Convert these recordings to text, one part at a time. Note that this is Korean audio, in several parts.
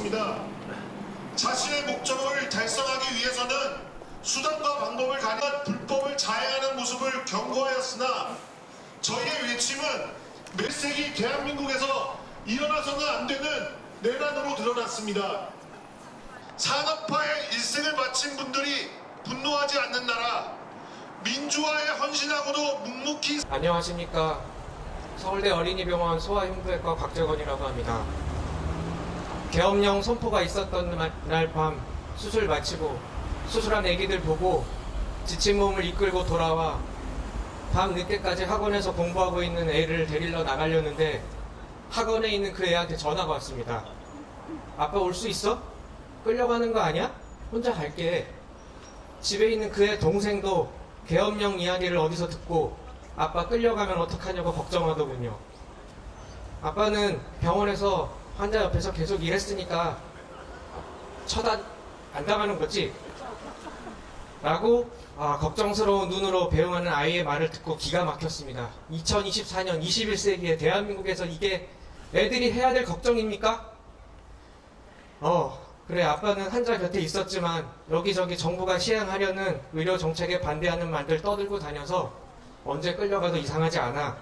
있습니다. 자신의 목적을 달성하기 위해서는 수단과 방법을 가리는 불법을 자행하는 모습을 경고하였으나 저희의 외침은 몇 세기 대한민국에서 일어나서는 안 되는 내란으로 드러났습니다. 산업화에 일생을 바친 분들이 분노하지 않는 나라, 민주화에 헌신하고도 묵묵히. 안녕하십니까. 서울대 어린이병원 소아흉부외과 곽재건이라고 합니다. 계엄령 선포가 있었던 날 밤 수술 마치고 수술한 아기들 보고 지친 몸을 이끌고 돌아와 밤 늦게까지 학원에서 공부하고 있는 애를 데리러 나가려는데 학원에 있는 그 애한테 전화가 왔습니다. 아빠 올 수 있어? 끌려가는 거 아니야? 혼자 갈게. 집에 있는 그 애 동생도 계엄령 이야기를 어디서 듣고 아빠 끌려가면 어떡하냐고 걱정하더군요. 아빠는 병원에서 환자 옆에서 계속 일했으니까 처단 안 당하는 거지? 라고 걱정스러운 눈으로 배웅하는 아이의 말을 듣고 기가 막혔습니다. 2024년 21세기에 대한민국에서 이게 애들이 해야 될 걱정입니까? 그래, 아빠는 환자 곁에 있었지만 여기저기 정부가 시행하려는 의료 정책에 반대하는 말들 떠들고 다녀서 언제 끌려가도 이상하지 않아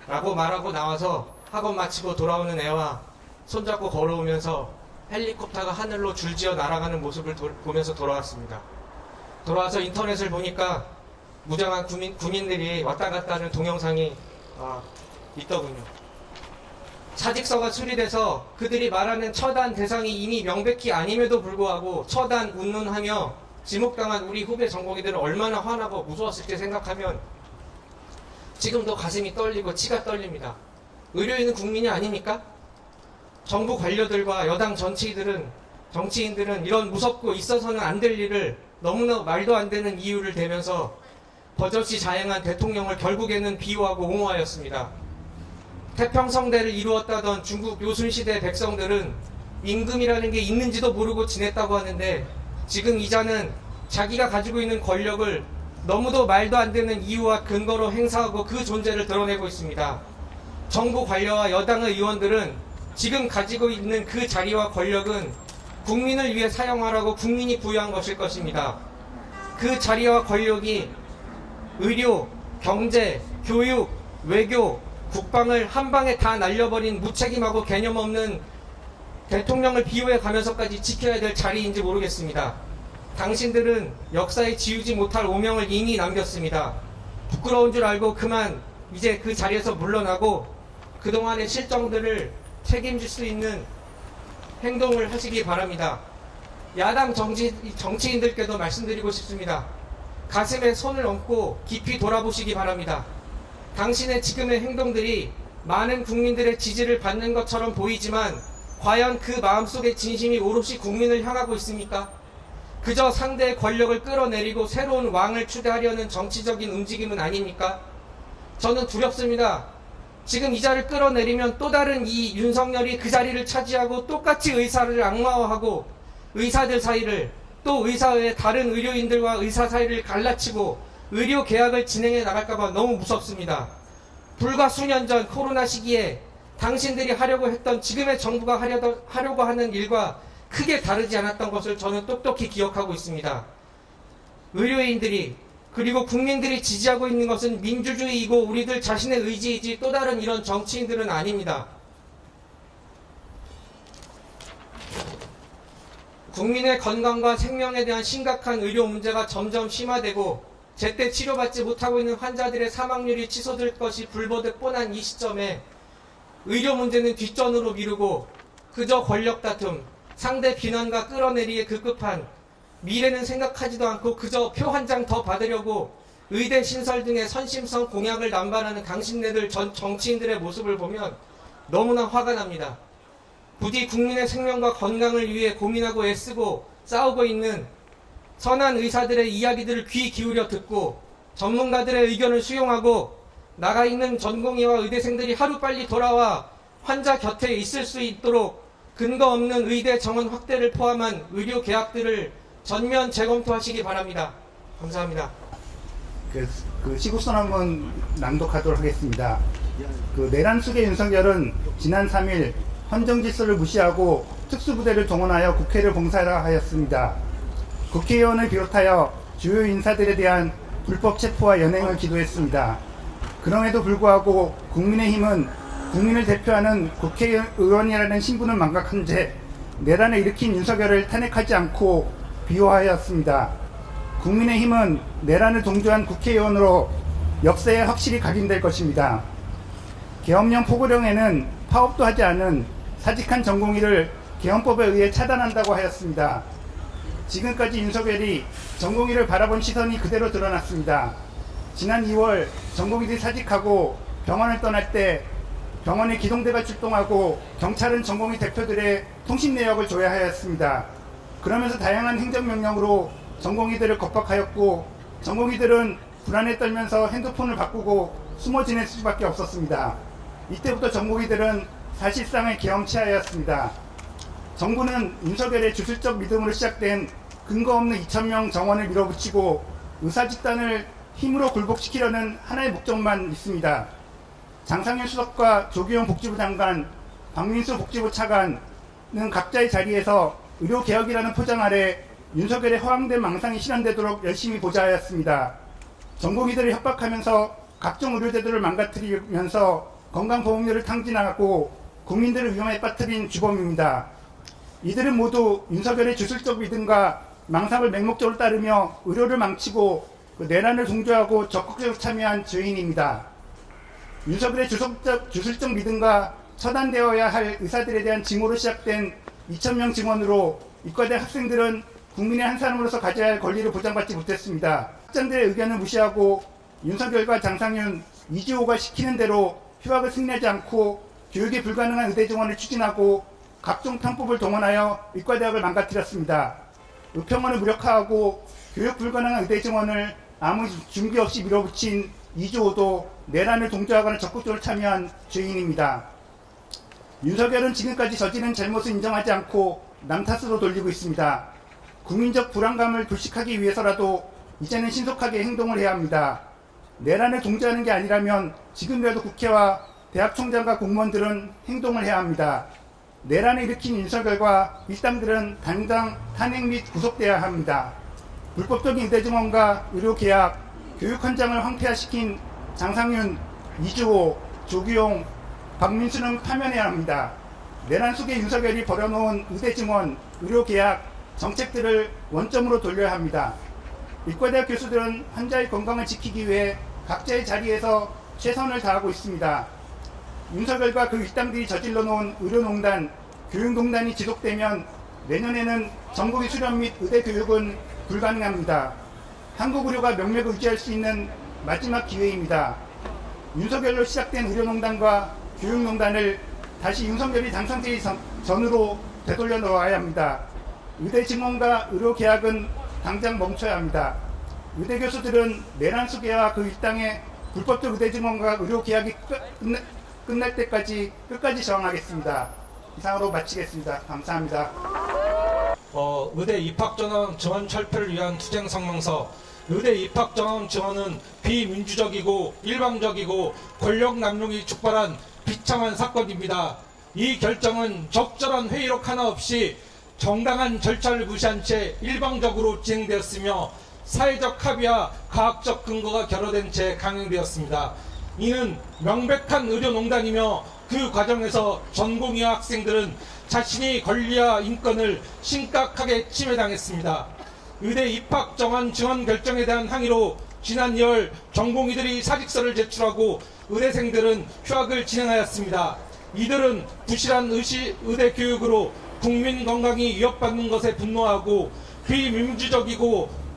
라고 말하고 나와서 학원 마치고 돌아오는 애와 손잡고 걸어오면서 헬리콥터가 하늘로 줄지어 날아가는 모습을 보면서 돌아왔습니다. 돌아와서 인터넷을 보니까 무장한 군인들이 왔다 갔다 하는 동영상이 있더군요. 사직서가 수리돼서 그들이 말하는 처단 대상이 이미 명백히 아님에도 불구하고 처단 운운하며 지목당한 우리 후배 전공의들은 얼마나 화나고 무서웠을지 생각하면 지금도 가슴이 떨리고 치가 떨립니다. 의료인은 국민이 아닙니까? 정부 관료들과 여당 정치인들은 이런 무섭고 있어서는 안 될 일을 너무나 말도 안 되는 이유를 대면서 버젓이 자행한 대통령을 결국에는 비호하고 옹호하였습니다. 태평성대를 이루었다던 중국 요순시대 백성들은 임금이라는 게 있는지도 모르고 지냈다고 하는데 지금 이자는 자기가 가지고 있는 권력을 너무도 말도 안 되는 이유와 근거로 행사하고 그 존재를 드러내고 있습니다. 정부 관료와 여당의 의원들은 지금 가지고 있는 그 자리와 권력은 국민을 위해 사용하라고 국민이 부여한 것일 것입니다. 그 자리와 권력이 의료, 경제, 교육, 외교, 국방을 한 방에 다 날려버린 무책임하고 개념 없는 대통령을 비호해 가면서까지 지켜야 될 자리인지 모르겠습니다. 당신들은 역사에 지우지 못할 오명을 이미 남겼습니다. 부끄러운 줄 알고 그만 이제 그 자리에서 물러나고 그동안의 실정들을 책임질 수 있는 행동을 하시기 바랍니다. 야당 정치인들께도 말씀드리고 싶습니다. 가슴에 손을 얹고 깊이 돌아보시기 바랍니다. 당신의 지금의 행동들이 많은 국민들의 지지를 받는 것처럼 보이지만 과연 그 마음속의 진심이 오롯이 국민을 향하고 있습니까? 그저 상대의 권력을 끌어내리고 새로운 왕을 추대하려는 정치적인 움직임은 아닙니까? 저는 두렵습니다. 지금 이 자리를 끌어내리면 또 다른 이 윤석열이 그 자리를 차지하고 똑같이 의사를 악마화하고 의사들 사이를 또 의사 외의 다른 의료인들과 의사 사이를 갈라치고 의료 계약을 진행해 나갈까봐 너무 무섭습니다. 불과 수년 전 코로나 시기에 당신들이 하려고 했던 지금의 정부가 하려고 하는 일과 크게 다르지 않았던 것을 저는 똑똑히 기억하고 있습니다. 의료인들이 그리고 국민들이 지지하고 있는 것은 민주주의이고 우리들 자신의 의지이지 또 다른 이런 정치인들은 아닙니다. 국민의 건강과 생명에 대한 심각한 의료 문제가 점점 심화되고 제때 치료받지 못하고 있는 환자들의 사망률이 치솟을 것이 불보듯 뻔한 이 시점에 의료 문제는 뒷전으로 미루고 그저 권력 다툼, 상대 비난과 끌어내리에 급급한 미래는 생각하지도 않고 그저 표 한 장 더 받으려고 의대 신설 등의 선심성 공약을 남발하는 당신네들 정치인들의 모습을 보면 너무나 화가 납니다. 부디 국민의 생명과 건강을 위해 고민하고 애쓰고 싸우고 있는 선한 의사들의 이야기들을 귀 기울여 듣고 전문가들의 의견을 수용하고 나가 있는 전공의와 의대생들이 하루빨리 돌아와 환자 곁에 있을 수 있도록 근거 없는 의대 정원 확대를 포함한 의료 계약들을 전면 재검토하시기 바랍니다. 감사합니다. 그 시국선 한번 낭독하도록 하겠습니다. 내란 속의 윤석열은 지난 3일 헌정 질서를 무시하고 특수부대를 동원하여 국회를 봉사하라 하였습니다. 국회의원을 비롯하여 주요 인사들에 대한 불법 체포와 연행을 기도했습니다. 그럼에도 불구하고 국민의힘은 국민을 대표하는 국회의원이라는 신분을 망각한 채 내란을 일으킨 윤석열을 탄핵하지 않고 비호하였습니다. 국민의힘은 내란을 동조한 국회의원으로 역사에 확실히 각인될 것입니다. 계엄령 포고령에는 파업도 하지 않은 사직한 전공의를 계엄법에 의해 차단한다고 하였습니다. 지금까지 윤석열이 전공의를 바라본 시선이 그대로 드러났습니다. 지난 2월 전공의들이 사직하고 병원을 떠날 때 병원에 기동대가 출동하고 경찰은 전공의 대표들의 통신 내역을 조회하였습니다. 그러면서 다양한 행정명령으로 전공의들을 겁박하였고 전공의들은 불안에 떨면서 핸드폰을 바꾸고 숨어 지낼 수밖에 없었습니다. 이때부터 전공의들은 사실상의 계엄치하였습니다. 정부는 윤석열의 주술적 믿음으로 시작된 근거 없는 2,000명 정원을 밀어붙이고 의사집단을 힘으로 굴복시키려는 하나의 목적만 있습니다. 장상현 수석과 조규용 복지부 장관, 박민수 복지부 차관은 각자의 자리에서 의료개혁이라는 포장 아래 윤석열의 허황된 망상이 실현되도록 열심히 보좌하였습니다. 전공의들을 협박하면서 각종 의료제도를 망가뜨리면서 건강보험료를 탕진하고 국민들을 위험에 빠뜨린 주범입니다. 이들은 모두 윤석열의 주술적 믿음과 망상을 맹목적으로 따르며 의료를 망치고 내란을 동조하고 적극적으로 참여한 죄인입니다. 윤석열의 주술적 믿음과 처단되어야 할 의사들에 대한 징후로 시작된 2,000명 증원으로 이과대 학생들은 국민의 한 사람으로서 가져야 할 권리를 보장받지 못했습니다. 학장들의 의견을 무시하고 윤석열과 장상윤, 이주호가 시키는 대로 휴학을 승인하지 않고 교육이 불가능한 의대 증원을 추진하고 각종 편법을 동원하여 의과대학을 망가뜨렸습니다. 의평원을 무력화하고 교육 불가능한 의대 증원을 아무 준비 없이 밀어붙인 이주호도 내란을 동조하거나 적극적으로 참여한 죄인입니다. 윤석열은 지금까지 저지른 잘못을 인정하지 않고 남 탓으로 돌리고 있습니다. 국민적 불안감을 불식하기 위해서라도 이제는 신속하게 행동을 해야 합니다. 내란을 동조하는 게 아니라면 지금이라도 국회와 대학 총장과 공무원들은 행동을 해야 합니다. 내란을 일으킨 윤석열과 일당들은 당장 탄핵 및 구속돼야 합니다. 불법적인 의대 증원과 의료계약, 교육 현장을 황폐화시킨 장상윤, 이주호, 조규용, 박민수는 파면해야 합니다. 내란 속에 윤석열이 벌여놓은 의대 증원, 의료계약, 정책들을 원점으로 돌려야 합니다. 의과대학 교수들은 환자의 건강을 지키기 위해 각자의 자리에서 최선을 다하고 있습니다. 윤석열과 그 일당들이 저질러 놓은 의료농단, 교육농단이 지속되면 내년에는 전국의 수련 및 의대 교육은 불가능합니다. 한국 의료가 명맥을 유지할 수 있는 마지막 기회입니다. 윤석열로 시작된 의료농단과 교육농단을 다시 윤석열이 당선되기 전으로 되돌려 놓아야 합니다. 의대 증원과 의료 계약은 당장 멈춰야 합니다. 의대 교수들은 내란 수계와 그 일당의 불법적 의대 증원과 의료 계약이 끝날 때까지 끝까지 저항하겠습니다. 이상으로 마치겠습니다. 감사합니다. 의대 입학전형 증원 철폐를 위한 투쟁 성명서. 의대 입학전형 증원은 비민주적이고 일방적이고 권력 남용이 촉발한 비참한 사건입니다. 이 결정은 적절한 회의록 하나 없이 정당한 절차를 무시한 채 일방적으로 진행되었으며 사회적 합의와 과학적 근거가 결여된 채 강행되었습니다. 이는 명백한 의료농단이며 그 과정에서 전공의와 학생들은 자신의 권리와 인권을 심각하게 침해당했습니다. 의대 입학 정원 증원 결정에 대한 항의로 지난 2월 전공의들이 사직서를 제출하고 의대생들은 휴학을 진행하였습니다. 이들은 부실한 의대 교육으로 국민 건강이 위협받는 것에 분노하고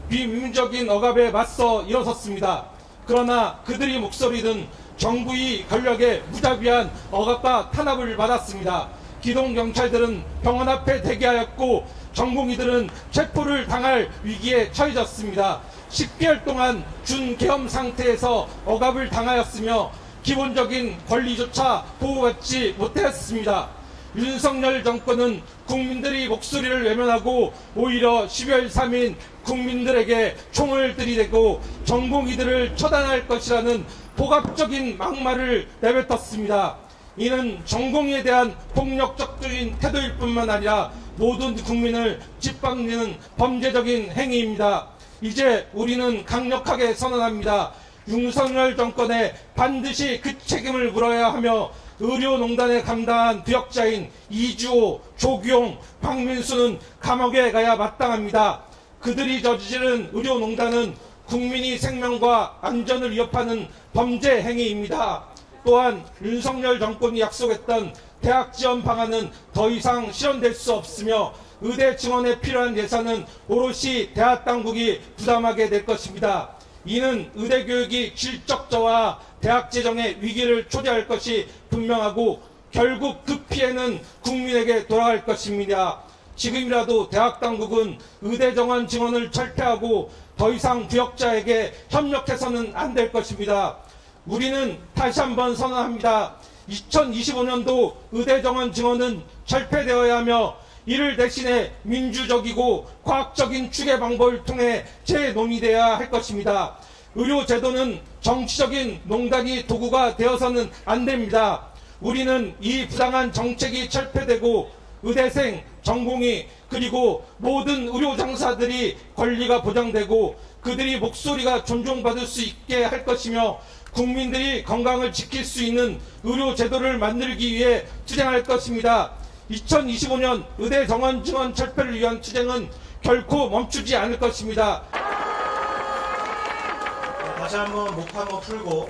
비민주적인 억압에 맞서 일어섰습니다. 그러나 그들의 목소리는 정부의 권력에 무자비한 억압과 탄압을 받았습니다. 기동경찰들은 병원 앞에 대기하였고 전공의들은 체포를 당할 위기에 처해졌습니다. 10개월 동안 준계엄 상태에서 억압을 당하였으며 기본적인 권리조차 보호받지 못했습니다. 윤석열 정권은 국민들의 목소리를 외면하고 오히려 12월 3일 국민들에게 총을 들이대고 전공의들을 처단할 것이라는 폭압적인 막말을 내뱉었습니다. 이는 전공의에 대한 폭력적인 태도일 뿐만 아니라 모든 국민을 짓밟는 범죄적인 행위입니다. 이제 우리는 강력하게 선언합니다. 윤석열 정권에 반드시 그 책임을 물어야 하며 의료농단에 감당한 부역자인 이주호, 조규용, 박민수는 감옥에 가야 마땅합니다. 그들이 저지른 의료농단은 국민의 생명과 안전을 위협하는 범죄 행위입니다. 또한 윤석열 정권이 약속했던 대학 지원 방안은 더 이상 실현될 수 없으며 의대 증원에 필요한 예산은 오롯이 대학 당국이 부담하게 될 것입니다. 이는 의대 교육이 질적저하 대학 재정의 위기를 초래할 것이 분명하고 결국 그 피해는 국민에게 돌아갈 것입니다. 지금이라도 대학 당국은 의대 정원 증원을 철폐하고 더 이상 부역자에게 협력해서는 안 될 것입니다. 우리는 다시 한번 선언합니다. 2025년도 의대 정원 증원은 철폐되어야 하며 이를 대신해 민주적이고 과학적인 추계 방법을 통해 재논의돼야 할 것입니다. 의료제도는 정치적인 농단이 도구가 되어서는 안 됩니다. 우리는 이 부당한 정책이 철폐되고 의대생, 전공의 그리고 모든 의료장사들이 권리가 보장되고 그들이 목소리가 존중받을 수 있게 할 것이며 국민들이 건강을 지킬 수 있는 의료제도를 만들기 위해 투쟁할 것입니다. 2025년 의대 정원 증원 철폐를 위한 투쟁은 결코 멈추지 않을 것입니다. 다시 한번 목 한번 풀고